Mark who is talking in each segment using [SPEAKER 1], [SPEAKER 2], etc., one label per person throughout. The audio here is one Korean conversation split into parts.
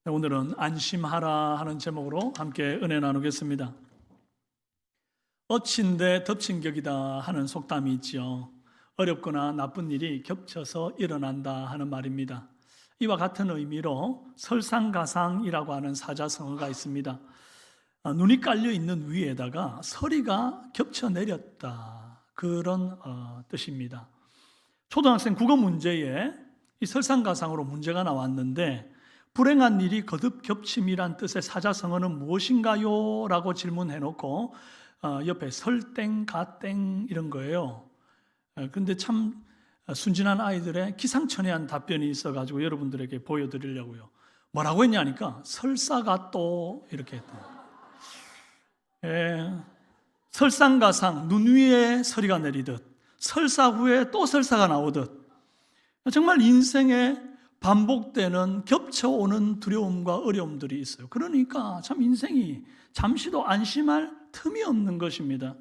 [SPEAKER 1] 오늘은 안심하라 하는 제목으로 함께 은혜 나누겠습니다. 엎친데 덮친 격이다 하는 속담이 있지요. 어렵거나 나쁜 일이 겹쳐서 일어난다 하는 말입니다. 이와 같은 의미로 설상가상이라고 하는 사자성어가 있습니다. 눈이 깔려 있는 위에다가 서리가 겹쳐 내렸다, 그런 뜻입니다. 초등학생 국어 문제에 이 설상가상으로 문제가 나왔는데, 불행한 일이 거듭 겹침이란 뜻의 사자성어는 무엇인가요? 라고 질문해놓고 옆에 설땡, 가땡 이런 거예요. 근데 참 순진한 아이들의 기상천외한 답변이 있어가지고 여러분들에게 보여드리려고요. 뭐라고 했냐니까 설사가또 이렇게 했다. 설상가상, 눈 위에 서리가 내리듯 설사 후에 또 설사가 나오듯, 정말 인생에 반복되는 겹쳐오는 두려움과 어려움들이 있어요. 그러니까 참 인생이 잠시도 안심할 틈이 없는 것입니다.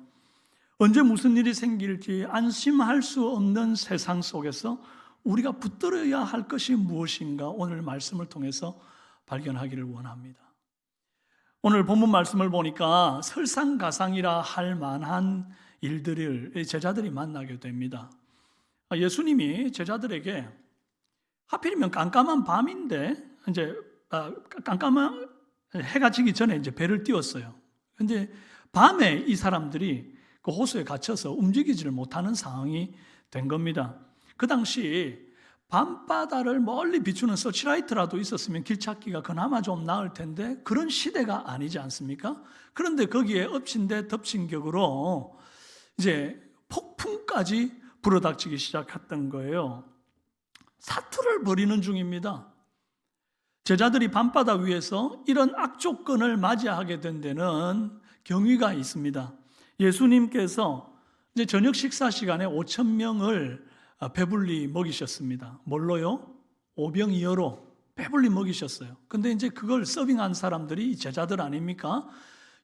[SPEAKER 1] 언제 무슨 일이 생길지 안심할 수 없는 세상 속에서 우리가 붙들어야 할 것이 무엇인가, 오늘 말씀을 통해서 발견하기를 원합니다. 오늘 본문 말씀을 보니까 설상가상이라 할 만한 일들을 제자들이 만나게 됩니다. 예수님이 제자들에게 하필이면 깜깜한 밤인데, 이제 깜깜한 해가 지기 전에 이제 배를 띄웠어요. 근데 밤에 이 사람들이 그 호수에 갇혀서 움직이지를 못하는 상황이 된 겁니다. 그 당시 밤바다를 멀리 비추는 서치라이트라도 있었으면 길 찾기가 그나마 좀 나을 텐데 그런 시대가 아니지 않습니까? 그런데 거기에 엎친데 덮친 격으로 이제 폭풍까지 불어닥치기 시작했던 거예요. 사투를 벌이는 중입니다. 제자들이 밤바다 위에서 이런 악조건을 맞이하게 된 데는 경위가 있습니다. 예수님께서 이제 저녁 식사 시간에 5,000명을 배불리 먹이셨습니다. 뭘로요? 오병이어로 배불리 먹이셨어요. 근데 이제 그걸 서빙한 사람들이 제자들 아닙니까?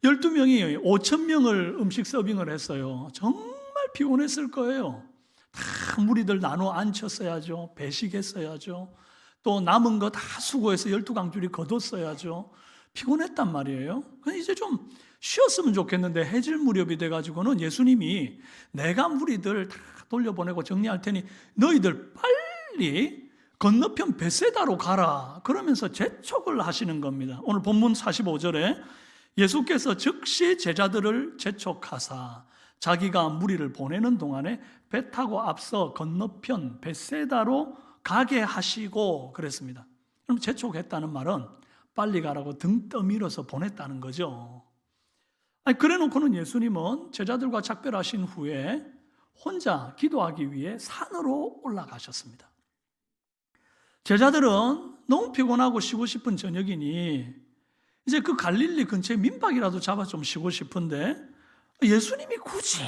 [SPEAKER 1] 12명이 5,000명을 음식 서빙을 했어요. 정말 피곤했을 거예요. 다 무리들 나눠 앉혔어야죠. 배식했어야죠. 또 남은 거 다 수고해서 12강줄이 거뒀어야죠. 피곤했단 말이에요. 이제 좀 쉬었으면 좋겠는데 해질 무렵이 돼가지고는 예수님이 내가 무리들 다 돌려보내고 정리할 테니 너희들 빨리 건너편 벳세다로 가라, 그러면서 재촉을 하시는 겁니다. 오늘 본문 45절에 예수께서 즉시 제자들을 재촉하사 자기가 무리를 보내는 동안에 배 타고 앞서 건너편 벳세다로 가게 하시고 그랬습니다. 그럼 재촉했다는 말은 빨리 가라고 등 떠밀어서 보냈다는 거죠. 그래 놓고는 예수님은 제자들과 작별하신 후에 혼자 기도하기 위해 산으로 올라가셨습니다. 제자들은 너무 피곤하고 쉬고 싶은 저녁이니 이제 그 갈릴리 근처에 민박이라도 잡아 좀 쉬고 싶은데 예수님이 굳이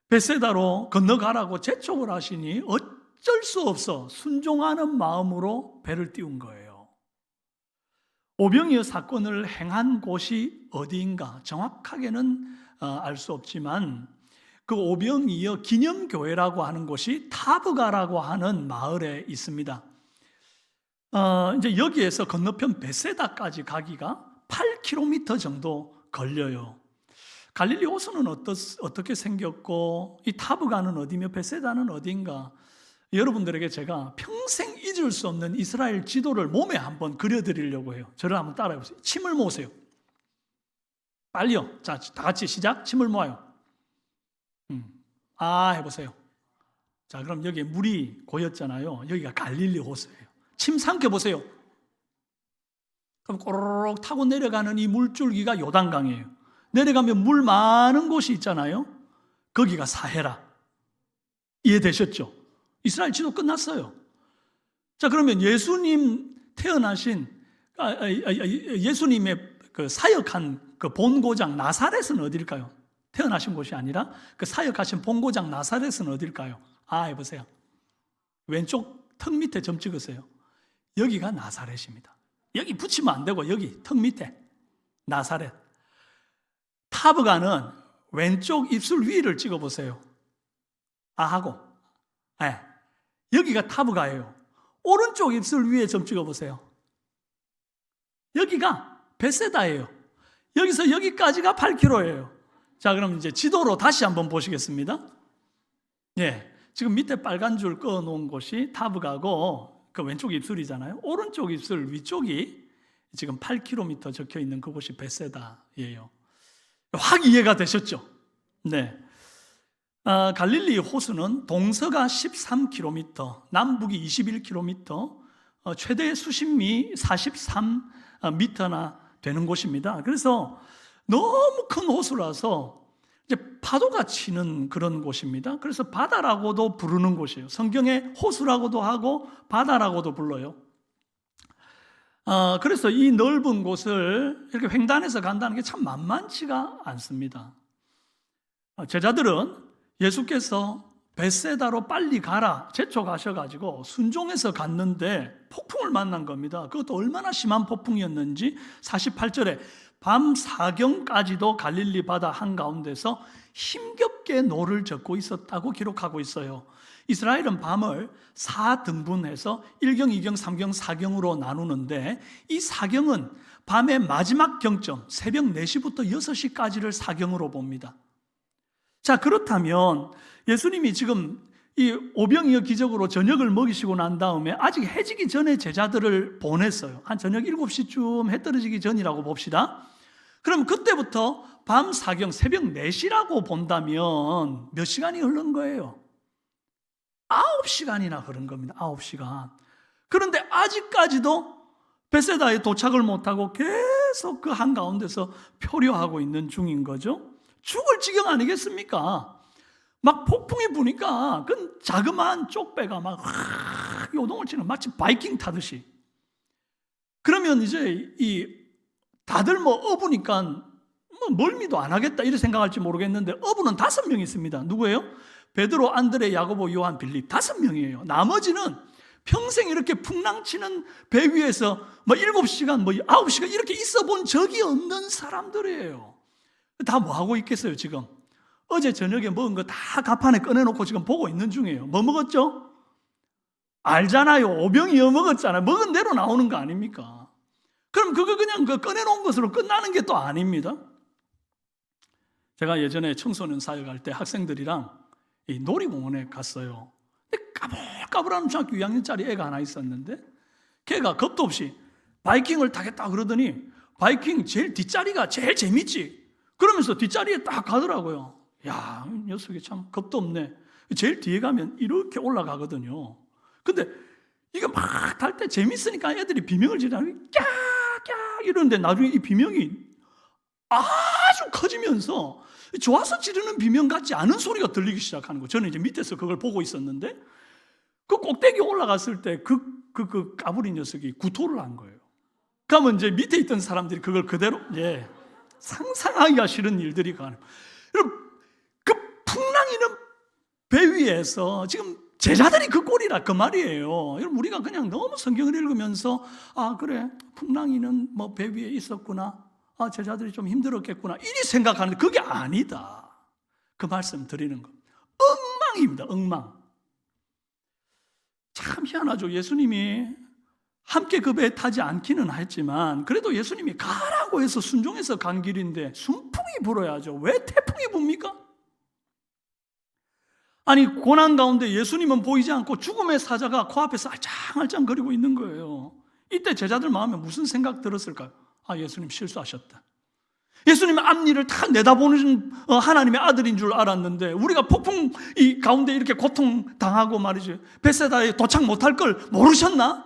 [SPEAKER 1] 벳세다로 건너가라고 재촉을 하시니 어쩔 수 없어 순종하는 마음으로 배를 띄운 거예요. 오병이어 사건을 행한 곳이 어디인가 정확하게는 알 수 없지만 그 오병이어 기념교회라고 하는 곳이 타브가라고 하는 마을에 있습니다. 이제 여기에서 건너편 벳세다까지 가기가 8km 정도 걸려요. 갈릴리 호수는 어떻게 생겼고 이 타브가는 어디며 벳세다는 어딘가, 여러분들에게 제가 평생 잊을 수 없는 이스라엘 지도를 몸에 한번 그려드리려고 해요. 저를 한번 따라해 보세요. 침을 모으세요. 빨리요. 자, 다 같이 시작. 침을 모아요. 해보세요. 자, 그럼 여기에 물이 고였잖아요. 여기가 갈릴리 호수예요. 침 삼켜보세요. 그럼 꼬르륵 타고 내려가는 이 물줄기가 요단강이에요. 내려가면 물 많은 곳이 있잖아요. 거기가 사해라. 이해되셨죠? 이스라엘 지도 끝났어요. 자, 그러면 예수님 태어나신 예수님의 그 사역한 그 본고장 나사렛은 어딜까요? 태어나신 곳이 아니라 그 사역하신 본고장 나사렛은 어딜까요? 해보세요. 왼쪽 턱 밑에 점 찍으세요. 여기가 나사렛입니다. 여기 붙이면 안 되고 여기 턱 밑에 나사렛. 타브가는 왼쪽 입술 위를 찍어보세요. 하고 여기가 타브가예요. 오른쪽 입술 위에 점 찍어보세요. 여기가 벳세다예요. 여기서 여기까지가 8km예요. 자, 그럼 이제 지도로 다시 한번 보시겠습니다. 예, 지금 밑에 빨간 줄 그어 놓은 곳이 타브가고 그 왼쪽 입술이잖아요. 오른쪽 입술 위쪽이 지금 8km 적혀 있는 그곳이 벳세다예요. 확 이해가 되셨죠? 네. 갈릴리 호수는 동서가 13km, 남북이 21km, 최대 수심이 43m나 되는 곳입니다. 그래서 너무 큰 호수라서 이제 파도가 치는 그런 곳입니다. 그래서 바다라고도 부르는 곳이에요. 성경에 호수라고도 하고 바다라고도 불러요. 그래서 이 넓은 곳을 이렇게 횡단해서 간다는 게 참 만만치가 않습니다. 제자들은 예수께서 벳세다로 빨리 가라 재촉하셔가지고 순종해서 갔는데 폭풍을 만난 겁니다. 그것도 얼마나 심한 폭풍이었는지 48절에 밤 사경까지도 갈릴리 바다 한가운데서 힘겹게 노를 젓고 있었다고 기록하고 있어요. 이스라엘은 밤을 4등분해서 1경, 2경, 3경, 4경으로 나누는데 이 4경은 밤의 마지막 경점 새벽 4시부터 6시까지를 4경으로 봅니다. 자, 그렇다면 예수님이 지금 이 오병이어 기적으로 저녁을 먹이시고 난 다음에 아직 해지기 전에 제자들을 보냈어요. 한 저녁 7시쯤 해 떨어지기 전이라고 봅시다. 그럼 그때부터 밤 4경 새벽 4시라고 본다면 몇 시간이 흐른 거예요? 9시간이나 흐른 겁니다. 9시간. 그런데 아직까지도 벳세다에 도착을 못하고 계속 그 한가운데서 표류하고 있는 중인 거죠. 죽을 지경 아니겠습니까? 막 폭풍이 부니까 그 자그마한 쪽배가 막 요동을 치는 마치 바이킹 타듯이. 그러면 이제 다들 어부니까 멀미도 안 하겠다 이렇게 생각할지 모르겠는데 어부는 5명 있습니다. 누구예요? 베드로, 안드레, 야고보, 요한, 빌립 5명이에요. 나머지는 평생 이렇게 풍랑치는 배 위에서 7시간, 9시간 이렇게 있어 본 적이 없는 사람들이에요. 다 뭐 하고 있겠어요, 지금? 어제 저녁에 먹은 거 다 갑판에 꺼내놓고 지금 보고 있는 중이에요. 뭐 먹었죠? 알잖아요. 오병이어 먹었잖아요. 먹은 대로 나오는 거 아닙니까? 그럼 그거 그냥 꺼내놓은 것으로 끝나는 게 또 아닙니다. 제가 예전에 청소년 사역할 때 학생들이랑 이 놀이공원에 갔어요. 근데 까불까불한 중학교 2학년짜리 애가 하나 있었는데 걔가 겁도 없이 바이킹을 타겠다 그러더니 바이킹 제일 뒷자리가 제일 재밌지. 그러면서 뒷자리에 딱 가더라고요. 야, 이 녀석이 참 겁도 없네. 제일 뒤에 가면 이렇게 올라가거든요. 근데 이거 막 탈 때 재밌으니까 애들이 비명을 지르는 꺄꺄 이러는데 나중에 이 비명이 아주 커지면서 좋아서 지르는 비명 같지 않은 소리가 들리기 시작하는 거예요. 저는 이제 밑에서 그걸 보고 있었는데 그 꼭대기 올라갔을 때 그 까불이 녀석이 구토를 한 거예요. 그러면 이제 밑에 있던 사람들이 그걸 그대로 상상하기가 싫은 일들이 가는. 여러분, 그 풍랑이는 배 위에서 지금 제자들이 그 꼴이라 그 말이에요. 여러분, 우리가 그냥 너무 성경을 읽으면서 그래 풍랑이는 배 위에 있었구나. 제자들이 좀 힘들었겠구나. 이리 생각하는데 그게 아니다. 그 말씀 드리는 것. 엉망입니다. 엉망. 참 희한하죠. 예수님이 함께 그 배에 타지 않기는 했지만 그래도 예수님이 가라고 해서 순종해서 간 길인데 순풍이 불어야죠. 왜 태풍이 붑니까? 아니 고난 가운데 예수님은 보이지 않고 죽음의 사자가 코앞에서 알짱알짱거리고 있는 거예요. 이때 제자들 마음에 무슨 생각 들었을까요? 예수님 실수하셨다. 예수님의 앞니를 다 내다보는 하나님의 아들인 줄 알았는데 우리가 폭풍 이 가운데 이렇게 고통당하고 말이죠. 벳세다에 도착 못할 걸 모르셨나?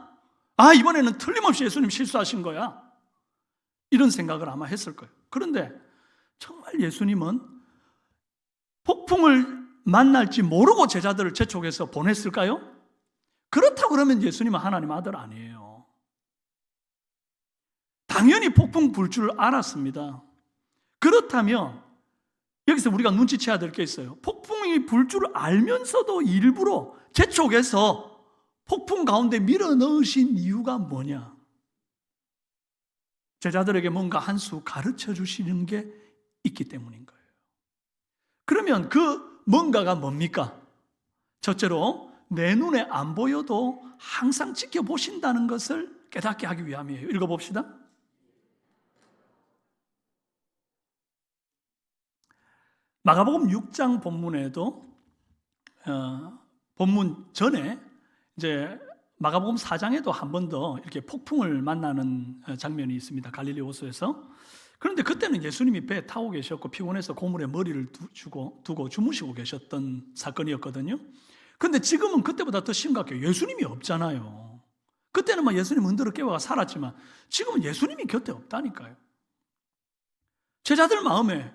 [SPEAKER 1] 이번에는 틀림없이 예수님 실수하신 거야. 이런 생각을 아마 했을 거예요. 그런데 정말 예수님은 폭풍을 만날지 모르고 제자들을 재촉해서 보냈을까요? 그렇다고 그러면 예수님은 하나님 아들 아니에요. 당연히 폭풍 불 줄 알았습니다. 그렇다면 여기서 우리가 눈치채야 될 게 있어요. 폭풍이 불 줄 알면서도 일부러 재촉해서 폭풍 가운데 밀어 넣으신 이유가 뭐냐? 제자들에게 뭔가 한 수 가르쳐 주시는 게 있기 때문인 거예요. 그러면 그 뭔가가 뭡니까? 첫째로 내 눈에 안 보여도 항상 지켜보신다는 것을 깨닫게 하기 위함이에요. 읽어봅시다. 마가복음 6장 본문에도 본문 전에 이제 마가복음 4장에도 한 번 더 이렇게 폭풍을 만나는 장면이 있습니다. 갈릴리 호수에서. 그런데 그때는 예수님이 배에 타고 계셨고 피곤해서 고물에 머리를 두고 주무시고 계셨던 사건이었거든요. 그런데 지금은 그때보다 더 심각해요. 예수님이 없잖아요. 그때는 막 예수님 흔들어 깨워가 살았지만 지금은 예수님이 곁에 없다니까요. 제자들 마음에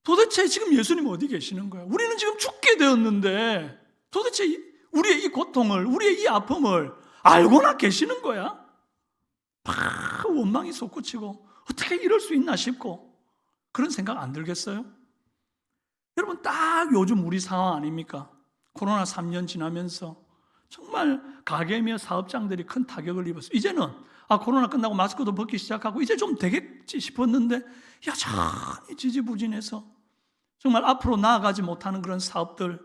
[SPEAKER 1] 도대체 지금 예수님 어디 계시는 거야? 우리는 지금 죽게 되었는데 도대체 우리의 이 고통을, 우리의 이 아픔을 알고나 계시는 거야? 막 원망이 솟구치고 어떻게 이럴 수 있나 싶고 그런 생각 안 들겠어요? 여러분 딱 요즘 우리 상황 아닙니까? 코로나 3년 지나면서 정말 가게며 사업장들이 큰 타격을 입었어요. 이제는 코로나 끝나고 마스크도 벗기 시작하고 이제 좀 되겠지 싶었는데 여전히 지지부진해서 정말 앞으로 나아가지 못하는 그런 사업들,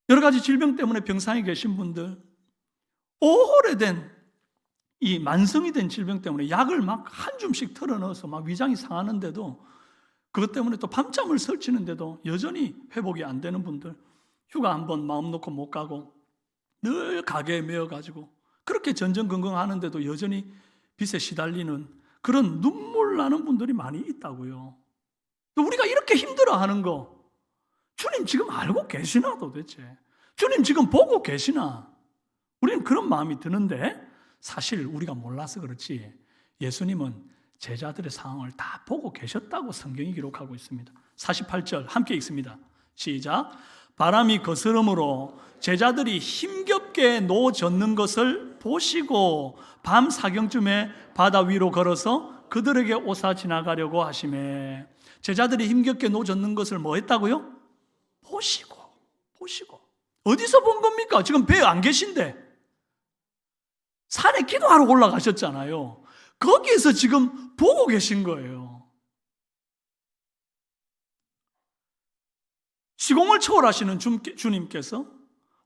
[SPEAKER 1] 여러 가지 질병 때문에 병상에 계신 분들, 오래된 이 만성이 된 질병 때문에 약을 막 한 줌씩 털어넣어서 막 위장이 상하는데도 그것 때문에 또 밤잠을 설치는데도 여전히 회복이 안 되는 분들, 휴가 한번 마음 놓고 못 가고 늘 가게에 매여가지고 그렇게 전전긍긍하는데도 여전히 빚에 시달리는 그런 눈물 나는 분들이 많이 있다고요. 또 우리가 이렇게 힘들어하는 거 주님 지금 알고 계시나 도대체? 주님 지금 보고 계시나? 우리는 그런 마음이 드는데 사실 우리가 몰라서 그렇지 예수님은 제자들의 상황을 다 보고 계셨다고 성경이 기록하고 있습니다. 48절 함께 읽습니다. 시작. 바람이 거스름으로 제자들이 힘겹게 노젓는 것을 보시고 밤 사경쯤에 바다 위로 걸어서 그들에게 오사 지나가려고 하시매. 제자들이 힘겹게 노젓는 것을 뭐 했다고요? 보시고. 어디서 본 겁니까? 지금 배에 안 계신데 산에 기도하러 올라가셨잖아요. 거기에서 지금 보고 계신 거예요. 시공을 초월하시는 주님께서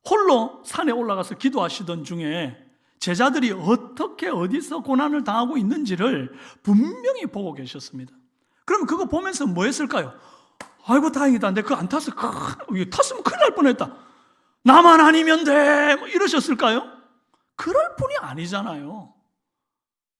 [SPEAKER 1] 홀로 산에 올라가서 기도하시던 중에 제자들이 어떻게 어디서 고난을 당하고 있는지를 분명히 보고 계셨습니다. 그럼 그거 보면서 뭐 했을까요? 아이고 다행이다. 내가 그거 안 탔어. 탔으면 큰일 날 뻔했다. 나만 아니면 돼. 뭐 이러셨을까요? 그럴 뿐이 아니잖아요.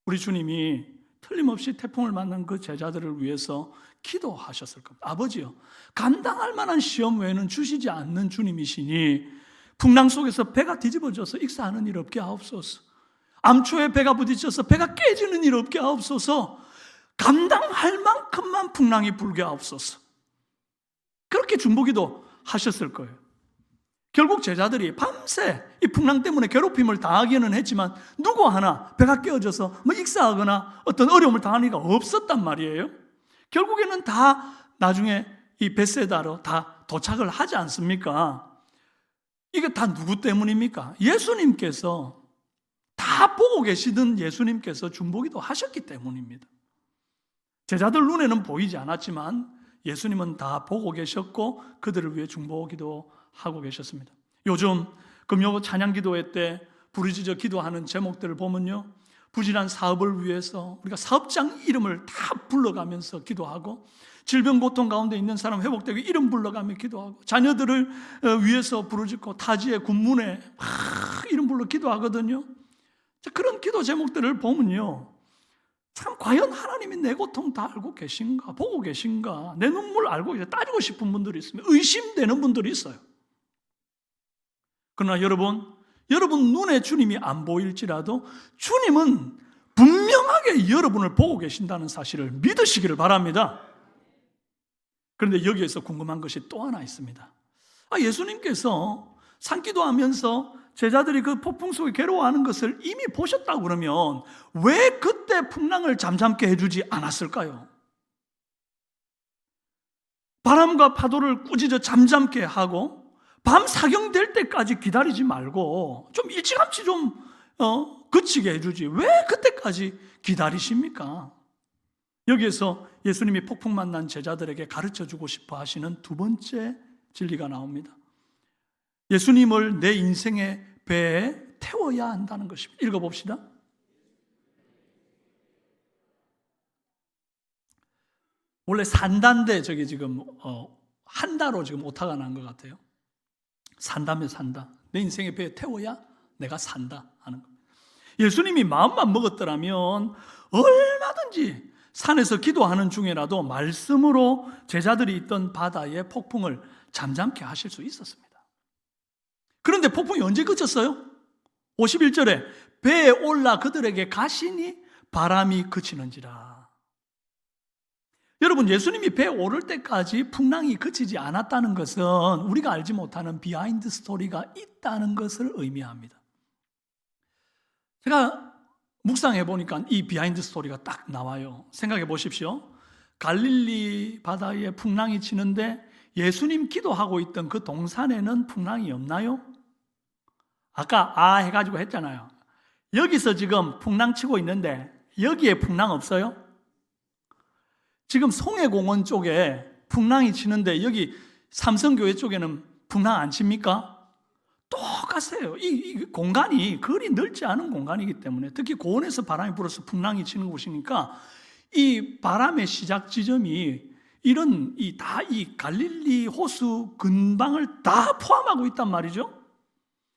[SPEAKER 1] 우리 주님이 틀림없이 태풍을 만난 그 제자들을 위해서 기도하셨을 겁니다. 아버지요, 감당할 만한 시험 외에는 주시지 않는 주님이시니 풍랑 속에서 배가 뒤집어져서 익사하는 일 없게 하옵소서. 암초에 배가 부딪혀서 배가 깨지는 일 없게 하옵소서. 감당할 만큼만 풍랑이 불게 하옵소서. 그렇게 중보기도 하셨을 거예요. 결국 제자들이 밤새 이 풍랑 때문에 괴롭힘을 당하기는 했지만 누구 하나 배가 깨어져서 뭐 익사하거나 어떤 어려움을 당할 리가 없었단 말이에요. 결국에는 다 나중에 이 벳세다로 다 도착을 하지 않습니까? 이게 다 누구 때문입니까? 예수님께서 다 보고 계시던 예수님께서 중보기도 하셨기 때문입니다. 제자들 눈에는 보이지 않았지만 예수님은 다 보고 계셨고 그들을 위해 중보기도 하고 계셨습니다. 요즘 금요 찬양 기도회 때 부르짖어 기도하는 제목들을 보면요, 부진한 사업을 위해서 우리가 사업장 이름을 다 불러가면서 기도하고, 질병 고통 가운데 있는 사람 회복되고 이름 불러가며 기도하고, 자녀들을 위해서 부르짖고 타지에 군문에 막 이름 불러 기도하거든요. 그런 기도 제목들을 보면요, 참 과연 하나님이 내 고통 다 알고 계신가, 보고 계신가, 내 눈물 알고 계신가 따지고 싶은 분들이 있으면 의심되는 분들이 있어요. 그러나 여러분 눈에 주님이 안 보일지라도 주님은 분명하게 여러분을 보고 계신다는 사실을 믿으시기를 바랍니다. 그런데 여기에서 궁금한 것이 또 하나 있습니다. 예수님께서 산기도하면서 제자들이 그 폭풍 속에 괴로워하는 것을 이미 보셨다고 그러면 왜 그때 풍랑을 잠잠게 해주지 않았을까요? 바람과 파도를 꾸짖어 잠잠게 하고 밤 사경될 때까지 기다리지 말고 좀 일찌감치 좀 그치게 해주지 왜 그때까지 기다리십니까? 여기에서 예수님이 폭풍 만난 제자들에게 가르쳐주고 싶어 하시는 두 번째 진리가 나옵니다. 예수님을 내 인생의 배에 태워야 한다는 것입니다. 읽어봅시다. 원래 산단데 저기 지금 한 달로 지금 오타가 난 것 같아요. 산다며 산다. 내 인생의 배에 태워야 내가 산다 하는 거. 예수님이 마음만 먹었더라면 얼마든지 산에서 기도하는 중에라도 말씀으로 제자들이 있던 바다의 폭풍을 잠잠케 하실 수 있었습니다. 그런데 폭풍이 언제 그쳤어요? 51절에 배에 올라 그들에게 가시니 바람이 그치는지라. 여러분, 예수님이 배에 오를 때까지 풍랑이 그치지 않았다는 것은 우리가 알지 못하는 비하인드 스토리가 있다는 것을 의미합니다. 제가 묵상해 보니까 이 비하인드 스토리가 딱 나와요. 생각해 보십시오. 갈릴리 바다에 풍랑이 치는데 예수님 기도하고 있던 그 동산에는 풍랑이 없나요? 아까 해가지고 했잖아요. 여기서 지금 풍랑 치고 있는데 여기에 풍랑 없어요? 지금 송해공원 쪽에 풍랑이 치는데 여기 삼성교회 쪽에는 풍랑 안 칩니까? 똑같아요. 이 공간이 그리 넓지 않은 공간이기 때문에, 특히 고원에서 바람이 불어서 풍랑이 치는 곳이니까 이 바람의 시작 지점이 이런 이 갈릴리 호수 근방을 다 포함하고 있단 말이죠.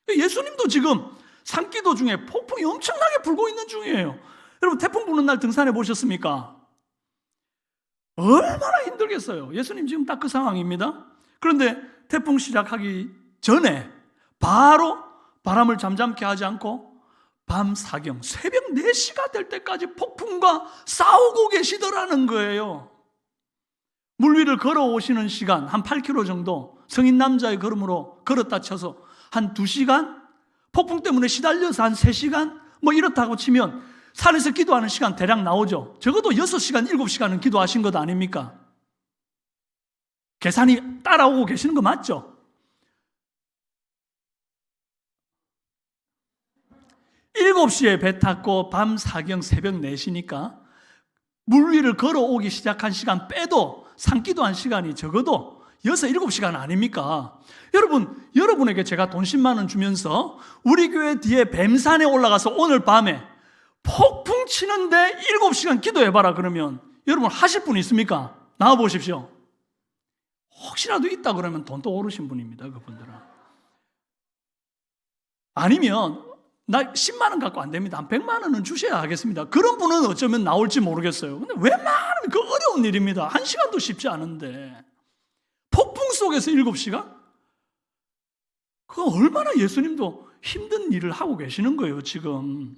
[SPEAKER 1] 예수님도 지금 산기도 중에 폭풍이 엄청나게 불고 있는 중이에요. 여러분, 태풍 부는 날 등산해 보셨습니까? 얼마나 힘들겠어요. 예수님 지금 딱 그 상황입니다. 그런데 태풍 시작하기 전에 바로 바람을 잠잠케 하지 않고 밤 사경, 새벽 4시가 될 때까지 폭풍과 싸우고 계시더라는 거예요. 물 위를 걸어오시는 시간 한 8km 정도, 성인 남자의 걸음으로 걸었다 쳐서 한 2시간, 폭풍 때문에 시달려서 한 3시간, 뭐 이렇다고 치면 산에서 기도하는 시간 대략 나오죠. 적어도 6시간, 7시간은 기도하신 것 아닙니까? 계산이 따라오고 계시는 거 맞죠? 7시에 배 탔고 밤 사경 새벽 4시니까 물 위를 걸어오기 시작한 시간 빼도 산기도한 시간이 적어도 6, 7시간 아닙니까? 여러분에게 제가 돈 10만 원 주면서 우리 교회 뒤에 뱀산에 올라가서 오늘 밤에 폭풍 치는데 7시간 기도해봐라 그러면 여러분 하실 분 있습니까? 나와보십시오. 혹시라도 있다 그러면 돈 또 오르신 분입니다. 그분들은. 아니면 나 10만 원 갖고 안 됩니다. 한 100만 원은 주셔야 하겠습니다. 그런 분은 어쩌면 나올지 모르겠어요. 근데 웬만하면 그 어려운 일입니다. 1시간도 쉽지 않은데 폭풍 속에서 7시간? 그거 얼마나 예수님도 힘든 일을 하고 계시는 거예요, 지금.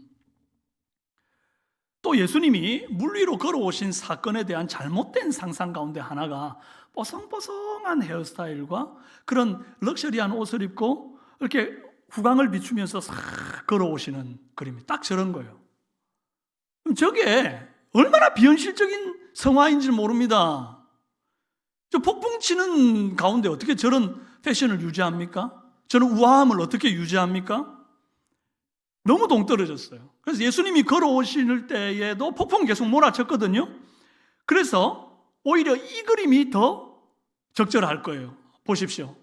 [SPEAKER 1] 또 예수님이 물 위로 걸어오신 사건에 대한 잘못된 상상 가운데 하나가 뽀송뽀송한 헤어스타일과 그런 럭셔리한 옷을 입고 이렇게 후광을 비추면서 싹 걸어오시는 그림이 딱 저런 거예요. 그럼 저게 얼마나 비현실적인 성화인지 모릅니다. 저 폭풍 치는 가운데 어떻게 저런 패션을 유지합니까? 저런 우아함을 어떻게 유지합니까? 너무 동떨어졌어요. 그래서 예수님이 걸어오실 때에도 폭풍 계속 몰아쳤거든요. 그래서 오히려 이 그림이 더 적절할 거예요. 보십시오.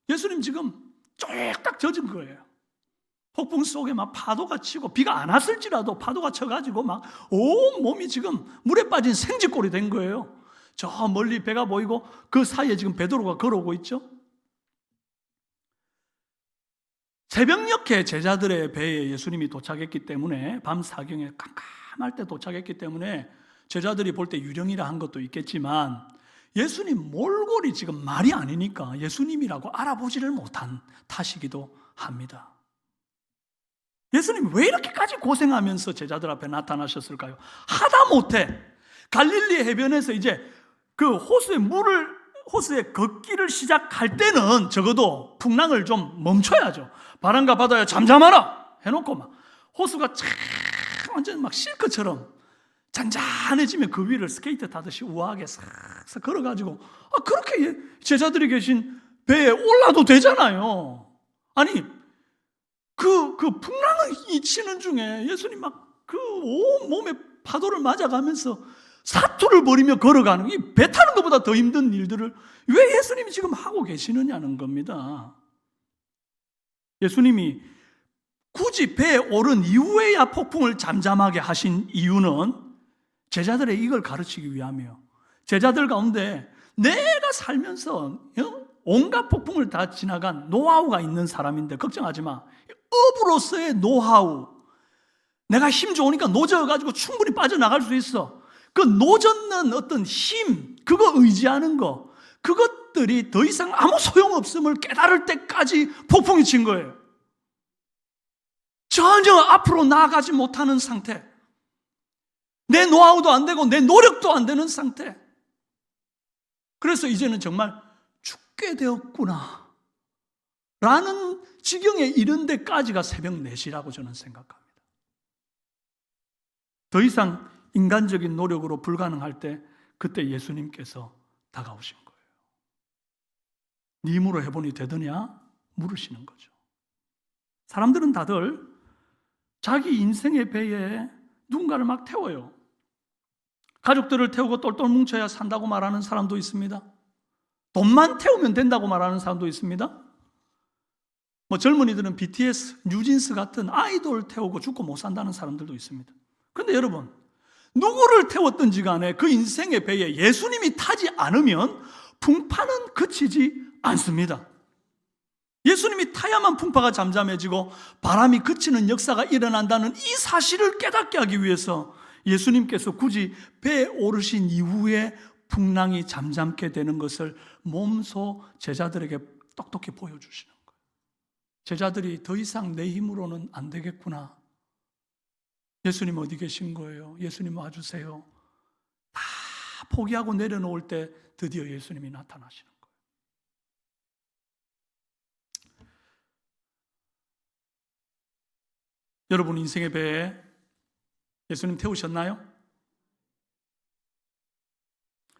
[SPEAKER 1] 예수님 지금 쫄딱 젖은 거예요. 폭풍 속에 막 파도가 치고 비가 안 왔을지라도 파도가 쳐가지고 막 온 몸이 지금 물에 빠진 생쥐꼴이 된 거예요. 저 멀리 배가 보이고 그 사이에 지금 베드로가 걸어오고 있죠. 새벽녘에 제자들의 배에 예수님이 도착했기 때문에 밤 사경에 깜깜할 때 도착했기 때문에 제자들이 볼 때 유령이라 한 것도 있겠지만 예수님 몰골이 지금 말이 아니니까 예수님이라고 알아보지를 못한 탓이기도 합니다. 예수님이 왜 이렇게까지 고생하면서 제자들 앞에 나타나셨을까요? 하다못해 갈릴리 해변에서 이제 그 호수에 걷기를 시작할 때는 적어도 풍랑을 좀 멈춰야죠. 바람과 바다야 잠잠하라 해놓고 막 호수가 참 완전 막 실크처럼 잔잔해지면 그 위를 스케이트 타듯이 우아하게 싹 걸어가지고 그렇게 제자들이 계신 배에 올라도 되잖아요. 아니 그 풍랑을 치는 중에 예수님 막 그 온 몸에 파도를 맞아가면서 사투를 벌이며 걸어가는 이 배 타는 것보다 더 힘든 일들을 왜 예수님이 지금 하고 계시느냐는 겁니다. 예수님이 굳이 배에 오른 이후에야 폭풍을 잠잠하게 하신 이유는 제자들의 이걸 가르치기 위함이에요. 제자들 가운데 내가 살면서 온갖 폭풍을 다 지나간 노하우가 있는 사람인데 걱정하지 마. 업으로서의 노하우. 내가 힘 좋으니까 노져가지고 충분히 빠져나갈 수 있어. 그 노젓는 어떤 힘, 그거 의지하는 거, 그것들이 더 이상 아무 소용없음을 깨달을 때까지 폭풍이 친 거예요. 전혀 앞으로 나아가지 못하는 상태. 내 노하우도 안 되고 내 노력도 안 되는 상태. 그래서 이제는 정말 죽게 되었구나 라는 지경에 이른 데까지가 새벽 4시라고 저는 생각합니다. 더 이상 인간적인 노력으로 불가능할 때 그때 예수님께서 다가오신 거예요. 네 힘으로 해보니 되더냐? 물으시는 거죠. 사람들은 다들 자기 인생의 배에 누군가를 막 태워요. 가족들을 태우고 똘똘 뭉쳐야 산다고 말하는 사람도 있습니다. 돈만 태우면 된다고 말하는 사람도 있습니다. 젊은이들은 BTS, 뉴진스 같은 아이돌 태우고 죽고 못 산다는 사람들도 있습니다. 그런데 여러분, 누구를 태웠든지 간에 그 인생의 배에 예수님이 타지 않으면 풍파는 그치지 않습니다. 예수님이 타야만 풍파가 잠잠해지고 바람이 그치는 역사가 일어난다는 이 사실을 깨닫게 하기 위해서 예수님께서 굳이 배에 오르신 이후에 풍랑이 잠잠게 되는 것을 몸소 제자들에게 똑똑히 보여주시는 거예요. 제자들이 더 이상 내 힘으로는 안 되겠구나. 예수님 어디 계신 거예요? 예수님 와주세요. 다 포기하고 내려놓을 때 드디어 예수님이 나타나시는 거예요. 여러분 인생의 배에 예수님 태우셨나요?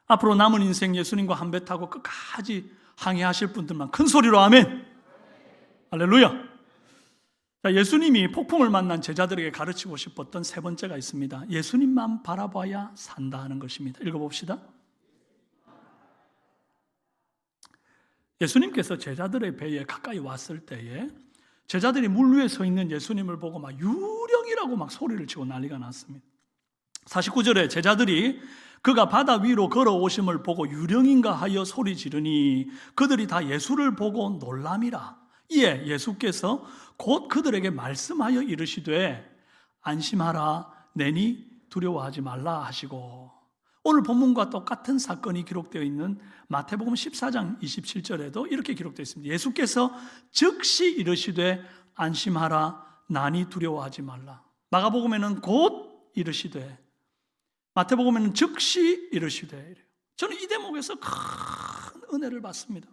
[SPEAKER 1] 앞으로 남은 인생 예수님과 한 배 타고 끝까지 항해하실 분들만 큰 소리로 아멘! 할렐루야! 자, 예수님이 폭풍을 만난 제자들에게 가르치고 싶었던 세 번째가 있습니다. 예수님만 바라봐야 산다 하는 것입니다. 읽어봅시다. 예수님께서 제자들의 배에 가까이 왔을 때에 제자들이 물 위에 서 있는 예수님을 보고 막 유령이라고 막 소리를 치고 난리가 났습니다. 49절에 제자들이 그가 바다 위로 걸어오심을 보고 유령인가 하여 소리 지르니 그들이 다 예수를 보고 놀람이라. 이에 예수께서 곧 그들에게 말씀하여 이르시되 안심하라 내니 두려워하지 말라 하시고, 오늘 본문과 똑같은 사건이 기록되어 있는 마태복음 14장 27절에도 이렇게 기록되어 있습니다. 예수께서 즉시 이르시되 안심하라 나니 두려워하지 말라. 마가복음에는 곧 이르시되, 마태복음에는 즉시 이르시되 이래요. 저는 이 대목에서 큰 은혜를 받습니다.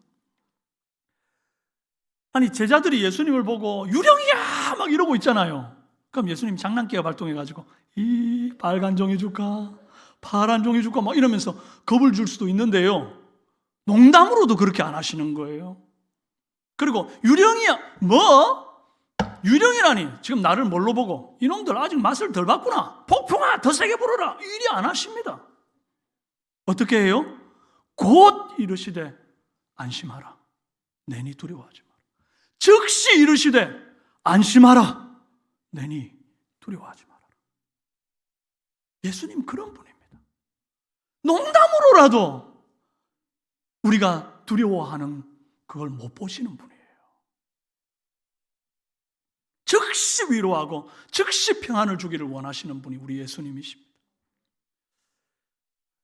[SPEAKER 1] 아니 제자들이 예수님을 보고 유령이야 막 이러고 있잖아요. 그럼 예수님 장난기가 발동해가지고 이 빨간 종이 줄까 파란 종이 줄까 막 이러면서 겁을 줄 수도 있는데요, 농담으로도 그렇게 안 하시는 거예요. 그리고 유령이야 뭐? 유령이라니 지금 나를 뭘로 보고 이놈들 아직 맛을 덜 봤구나, 폭풍아 더 세게 불어라, 이리 안 하십니다. 어떻게 해요? 곧 이르시되 안심하라 내니 두려워하지 마라. 즉시 이르시되 안심하라 내니 두려워하지 마라. 예수님 그런 분입니다. 농담으로라도 우리가 두려워하는 그걸 못 보시는 분이에요. 즉시 위로하고 즉시 평안을 주기를 원하시는 분이 우리 예수님이십니다.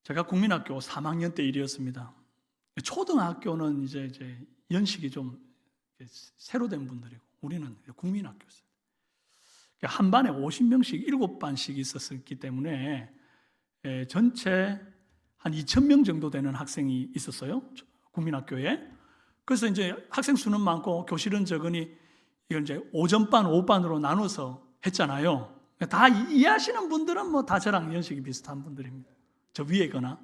[SPEAKER 1] 제가 국민학교 3학년 때 일이었습니다. 초등학교는 이제 연식이 좀 새로 된 분들이고 우리는 국민학교였어요. 한 반에 50명씩 7반씩 있었기 때문에 전체 한 2,000명 정도 되는 학생이 있었어요. 국민학교에. 그래서 이제 학생 수는 많고 교실은 적으니 이걸 이제 오전반, 오후반으로 나눠서 했잖아요. 다 이해하시는 분들은 뭐 다 저랑 연식이 비슷한 분들입니다. 저 위에거나.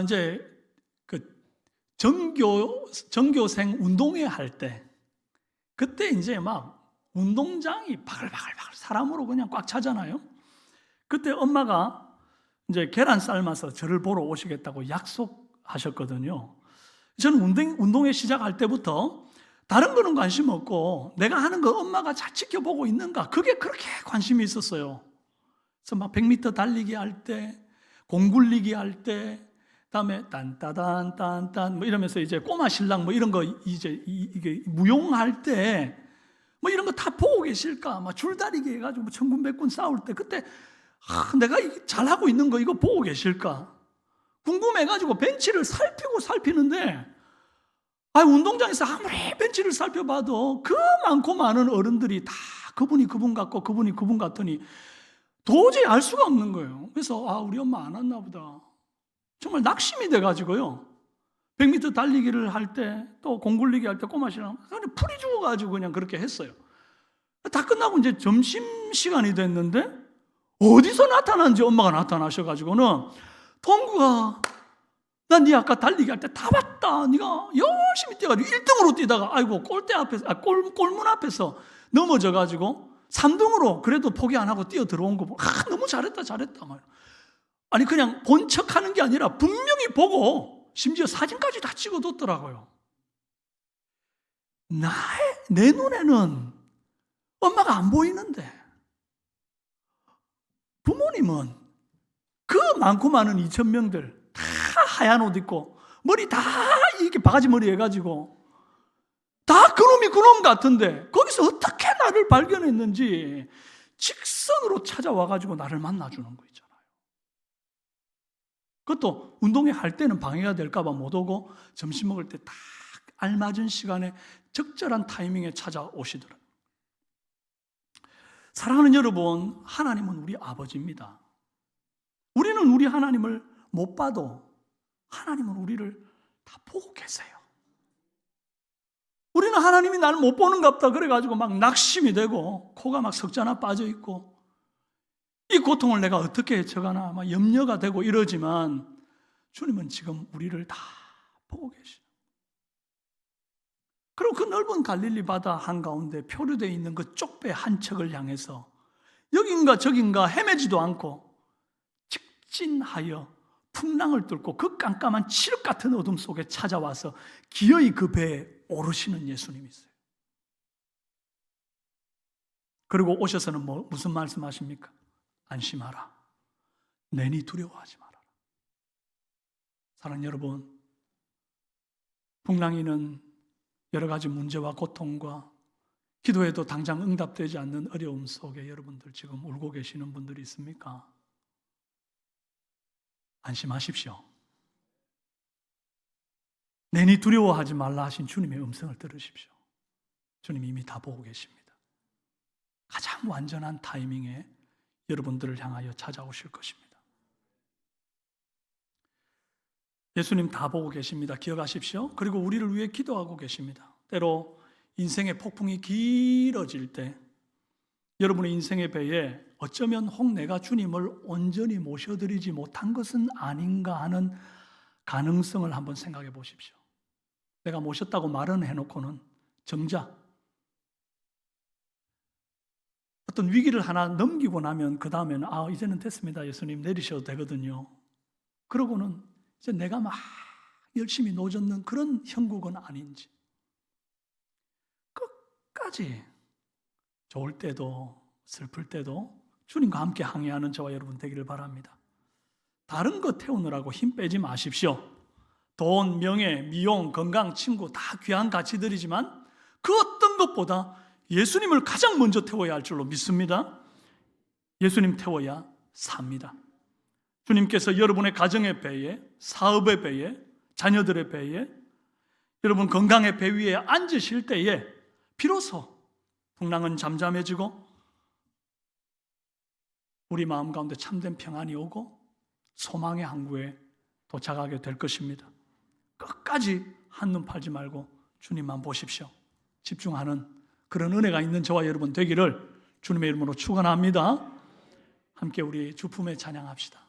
[SPEAKER 1] 이제 그 전교생 운동회 할 때, 그때 이제 막 운동장이 바글바글 사람으로 그냥 꽉 차잖아요. 그때 엄마가 이제 계란 삶아서 저를 보러 오시겠다고 약속하셨거든요. 저는 운동회 시작할 때부터 다른 거는 관심 없고 내가 하는 거 엄마가 잘 지켜보고 있는가, 그게 그렇게 관심이 있었어요. 그래서 막 100m 달리기 할 때, 공 굴리기 할 때, 다음에 딴따단 딴딴 뭐 이러면서 이제 꼬마 신랑 뭐 이런 거 이제 이게 무용할 때 뭐 이런 거 다 보고 계실까? 막 줄다리기 해가지고 뭐 천군백군 싸울 때 그때 내가 잘하고 있는 거 이거 보고 계실까? 궁금해가지고 벤치를 살피는데 운동장에서 아무리 벤치를 살펴봐도 그 많고 많은 어른들이 다 그분이 그분 같고 그분이 그분 같으니 도저히 알 수가 없는 거예요. 그래서 우리 엄마 안 왔나 보다. 정말 낙심이 돼가지고요. 100m 달리기를 할 때 또 공굴리기 할 때 꼬마 신랑 그냥 풀이 죽어가지고 그냥 그렇게 했어요. 다 끝나고 이제 점심시간이 됐는데 어디서 나타났는지 엄마가 나타나셔가지고는 동구가 나 네 아까 달리기 할 때 다 봤다. 네가 열심히 뛰어가지고 1등으로 뛰다가 골대 앞에서 골문 앞에서 넘어져가지고 3등으로 그래도 포기 안 하고 뛰어 들어온 거 보고 너무 잘했다 아니 그냥 본 척하는 게 아니라 분명히 보고 심지어 사진까지 다 찍어뒀더라고요. 내 눈에는 엄마가 안 보이는데 부모님은 그 많고 많은 2,000명들 다 하얀 옷 입고 머리 다 이렇게 바가지 머리 해가지고 다 그놈 같은데 거기서 어떻게 나를 발견했는지 직선으로 찾아와가지고 나를 만나주는 거 있잖아요. 그것도 운동회 할 때는 방해가 될까봐 못 오고 점심 먹을 때 딱 알맞은 시간에 적절한 타이밍에 찾아오시더라고요. 사랑하는 여러분, 하나님은 우리 아버지입니다. 우리는 우리 하나님을 못 봐도 하나님은 우리를 다 보고 계세요. 우리는 하나님이 나를 못 보는갑다 그래가지고 막 낙심이 되고 코가 막 석자나 빠져있고 이 고통을 내가 어떻게 헤쳐가나 막 염려가 되고 이러지만 주님은 지금 우리를 다 보고 계시죠. 그리고 그 넓은 갈릴리 바다 한가운데 표류되어 있는 그 쪽배 한 척을 향해서 여긴가 저긴가 헤매지도 않고 직진하여 풍랑을 뚫고 그 깜깜한 칠흑 같은 어둠 속에 찾아와서 기어이 그 배에 오르시는 예수님이 있어요. 그리고 오셔서는 무슨 말씀하십니까? 안심하라. 내니 두려워하지 말아라. 사랑하는 여러분, 풍랑이는 여러 가지 문제와 고통과 기도해도 당장 응답되지 않는 어려움 속에 여러분들 지금 울고 계시는 분들이 있습니까? 안심하십시오. 내니 두려워하지 말라 하신 주님의 음성을 들으십시오. 주님이 이미 다 보고 계십니다. 가장 완전한 타이밍에 여러분들을 향하여 찾아오실 것입니다. 예수님 다 보고 계십니다. 기억하십시오. 그리고 우리를 위해 기도하고 계십니다. 때로 인생의 폭풍이 길어질 때 여러분의 인생의 배에 어쩌면 혹 내가 주님을 온전히 모셔드리지 못한 것은 아닌가 하는 가능성을 한번 생각해 보십시오. 내가 모셨다고 말은 해놓고는 정작 어떤 위기를 하나 넘기고 나면 그 다음에는 이제는 됐습니다. 예수님 내리셔도 되거든요. 그러고는 이제 내가 막 열심히 노젓는 그런 형국은 아닌지 끝까지 좋을 때도 슬플 때도 주님과 함께 항해하는 저와 여러분 되기를 바랍니다. 다른 거 태우느라고 힘 빼지 마십시오. 돈, 명예, 미용, 건강, 친구 다 귀한 가치들이지만 그 어떤 것보다 예수님을 가장 먼저 태워야 할 줄로 믿습니다. 예수님 태워야 삽니다. 주님께서 여러분의 가정의 배에, 사업의 배에, 자녀들의 배에, 여러분 건강의 배 위에 앉으실 때에 비로소 풍랑은 잠잠해지고 우리 마음 가운데 참된 평안이 오고 소망의 항구에 도착하게 될 것입니다. 끝까지 한눈 팔지 말고 주님만 보십시오. 집중하는 그런 은혜가 있는 저와 여러분 되기를 주님의 이름으로 축원합니다. 함께 우리 주품에 찬양합시다.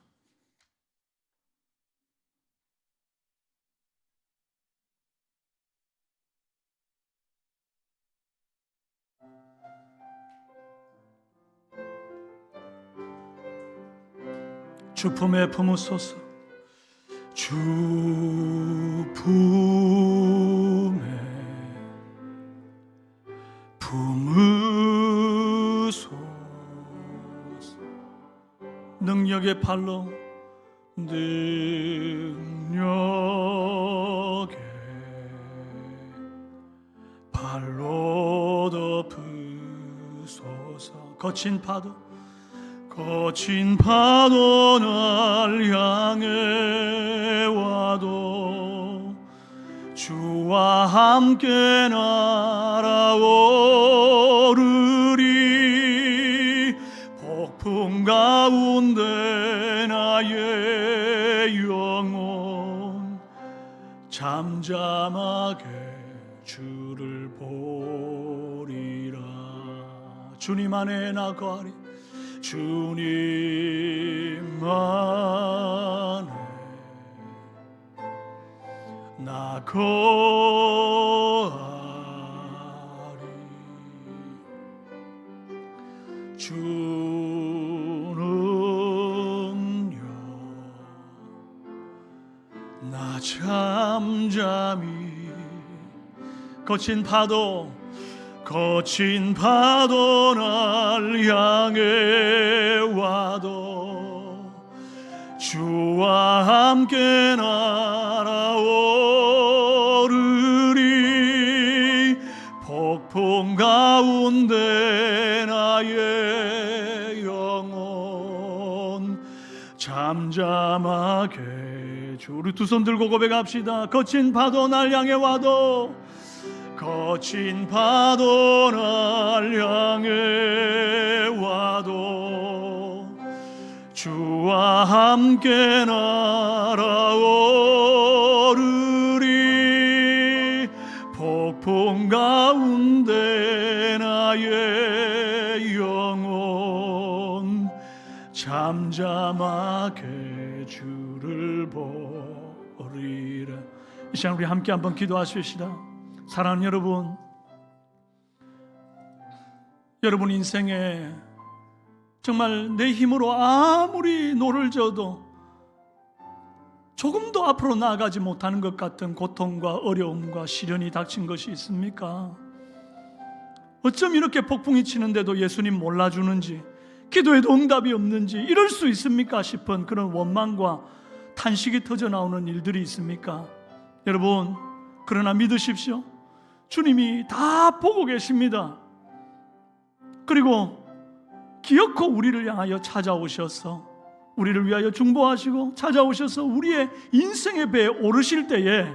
[SPEAKER 1] 주품에 품으소서. 주품에 품으소서. 능력의 팔로 능력에 발로 덮으소서. 거친 파도 날 향해 와도 주와 함께 날아오르리. 폭풍 가운데 나의 영혼 잠잠하게 주를 보리라. 주님 안에 나 거하리. 주님 안에 나 거하리. 주는요 나 잠잠히 거친 파도 날 향해 와도 주와 함께 날아오르리. 폭풍 가운데 나의 영혼 잠잠하게 우리 두 손 들고 고백합시다. 거친 파도 날 향해 와도 거친 파도 날 향해 와도 주와 함께 날아오르리. 폭풍 가운데 나의 영혼 잠잠하게 주를 보리라. 이 시간 우리 함께 한번 기도하십시다. 사랑하는 여러분 인생에 정말 내 힘으로 아무리 노를 저어도 조금도 앞으로 나아가지 못하는 것 같은 고통과 어려움과 시련이 닥친 것이 있습니까? 어쩜 이렇게 폭풍이 치는데도 예수님 몰라주는지, 기도해도 응답이 없는지 이럴 수 있습니까 싶은 그런 원망과 탄식이 터져나오는 일들이 있습니까? 여러분, 그러나 믿으십시오. 주님이 다 보고 계십니다. 그리고 기어코 우리를 향하여 찾아오셔서 우리를 위하여 중보하시고 찾아오셔서 우리의 인생의 배에 오르실 때에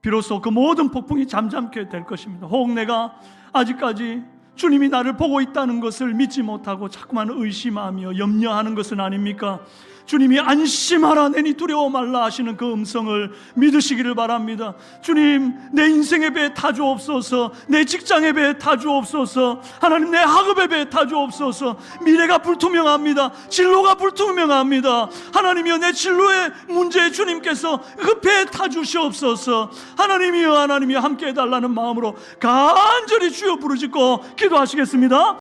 [SPEAKER 1] 비로소 그 모든 폭풍이 잠잠게 될 것입니다. 혹 내가 아직까지 주님이 나를 보고 있다는 것을 믿지 못하고 자꾸만 의심하며 염려하는 것은 아닙니까? 주님이 안심하라 내니 두려워 말라 하시는 그 음성을 믿으시기를 바랍니다. 주님, 내 인생의 배에 타주옵소서. 내 직장의 배에 타주옵소서. 하나님, 내 학업의 배에 타주옵소서. 미래가 불투명합니다. 진로가 불투명합니다. 하나님이여, 내 진로의 문제에 주님께서 그 배에 타주시옵소서. 하나님이여 함께 해달라는 마음으로 간절히 주여 부르짖고 기도하시겠습니다.